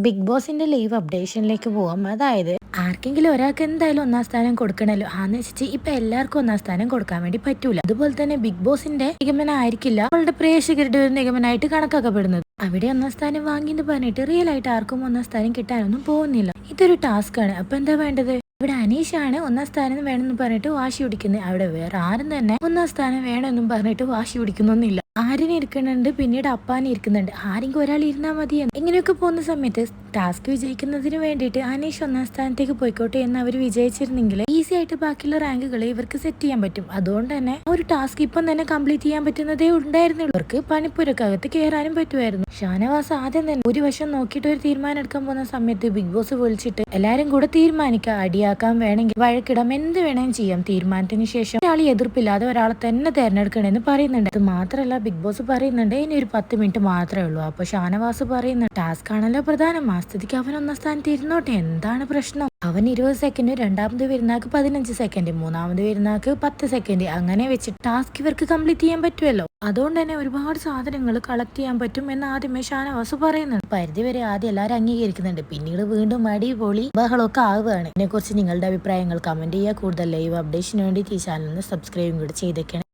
Big ബോസിന്റെ live അപ്ഡേഷനിലേക്ക് പോവാം. അതായത് ആർക്കെങ്കിലും ഒരാൾക്ക് എന്തായാലും ഒന്നാം സ്ഥാനം കൊടുക്കണല്ലോ. ആന്ന് വെച്ചിട്ട് ഇപ്പൊ എല്ലാവർക്കും ഒന്നാം സ്ഥാനം കൊടുക്കാൻ വേണ്ടി പറ്റൂല. അതുപോലെ തന്നെ ബിഗ് ബോസിന്റെ നിഗമനമായിരിക്കില്ല അവളുടെ പ്രേക്ഷകരുടെ ഒരു നിഗമനമായിട്ട് കണക്കാക്കപ്പെടുന്നത്. അവിടെ ഒന്നാം സ്ഥാനം വാങ്ങിന്ന് പറഞ്ഞിട്ട് റിയൽ ആയിട്ട് ആർക്കും ഒന്നാം സ്ഥാനം കിട്ടാനൊന്നും പോകുന്നില്ല. ഇതൊരു ടാസ്ക് ആണ്. അപ്പൊ എന്താ വേണ്ടത്? ഇവിടെ അനീഷാണ് ഒന്നാം സ്ഥാനം വേണമെന്ന് പറഞ്ഞിട്ട് വാശി പിടിക്കുന്നത്. അവിടെ വേറെ ആരും തന്നെ ഒന്നാം സ്ഥാനം വേണമെന്നും പറഞ്ഞിട്ട് വാശി പിടിക്കുന്നൊന്നുമില്ല. ആര്യനെ ഇരിക്കുന്നുണ്ട്, പിന്നീട് അപ്പാനെ ഇരിക്കുന്നുണ്ട്. ആരെങ്കിലും ഒരാൾ ഇരുന്നാൽ മതി. ഇങ്ങനെയൊക്കെ പോകുന്ന സമയത്ത് ടാസ്ക് വിജയിക്കുന്നതിന് വേണ്ടിയിട്ട് അനീഷ് ഒന്നാം സ്ഥാനത്തേക്ക് പോയിക്കോട്ടെ എന്ന് അവർ വിജയിച്ചിരുന്നെങ്കിൽ ഈസി ആയിട്ട് ബാക്കിയുള്ള റാങ്കുകൾ ഇവർക്ക് സെറ്റ് ചെയ്യാൻ പറ്റും. അതുകൊണ്ട് തന്നെ ഒരു ടാസ്ക് ഇപ്പം തന്നെ കംപ്ലീറ്റ് ചെയ്യാൻ പറ്റുന്നതേ ഉണ്ടായിരുന്നുള്ളൂ. അവർക്ക് പണിപ്പുരക്കകത്ത് കയറാനും പറ്റുമായിരുന്നു. ഷാനവാസ് ആദ്യം തന്നെ ഒരു വശം നോക്കിയിട്ട് ഒരു തീരുമാനം എടുക്കാൻ പോകുന്ന സമയത്ത് ബിഗ് ബോസ് വിളിച്ചിട്ട് എല്ലാരും കൂടെ തീരുമാനിക്കാം, അടിയാക്കാൻ വേണമെങ്കിൽ വഴക്കിടാം, എന്ത് വേണമെങ്കിലും ചെയ്യാം. തീരുമാനത്തിന് ശേഷം ഒരാൾ എതിർപ്പില്ലാതെ ഒരാളെ തന്നെ തെരഞ്ഞെടുക്കണമെന്ന് പറയുന്നുണ്ട്. അത് മാത്രമല്ല ബിഗ് ബോസ് പറയുന്നുണ്ട് ഇനി ഒരു 10 മിനിറ്റ് മാത്രമേ ഉള്ളൂ. അപ്പൊ ഷാനവാസ് പറയുന്നു ടാസ്ക് ആണല്ലോ പ്രധാനം, മാസത്തേക്ക് അവൻ ഒന്നാം സ്ഥാനത്ത് ഇരുന്നോട്ടെ, എന്താണ് പ്രശ്നം? അവൻ 20 സെക്കൻഡ്, രണ്ടാമത് വരുന്നാക്ക് 15 സെക്കൻഡ്, മൂന്നാമത് വരുന്നാക്ക് 10 സെക്കൻഡ്, അങ്ങനെ വെച്ചിട്ട് ടാസ്ക് ഇവർക്ക് കംപ്ലീറ്റ് ചെയ്യാൻ പറ്റുമല്ലോ. അതുകൊണ്ട് തന്നെ ഒരുപാട് സാധനങ്ങൾ കളക്ട് ചെയ്യാൻ പറ്റും എന്ന് ആദ്യമേ ഷാനവാസ് പറയുന്നുണ്ട്. പരിധിവരെ ആദ്യം എല്ലാവരും അംഗീകരിക്കുന്നുണ്ട്, പിന്നീട് വീണ്ടും അടിപൊളി ബഹളമൊക്കെ ആവുകയാണ്. ഇതിനെക്കുറിച്ച് നിങ്ങളുടെ അഭിപ്രായങ്ങൾ കമന്റ് ചെയ്യുക. കൂടുതൽ ലൈവ് അപ്ഡേഷന് വേണ്ടി ഈ ചാനലിന് സബ്സ്ക്രൈബും കൂടി ചെയ്തേക്കണം.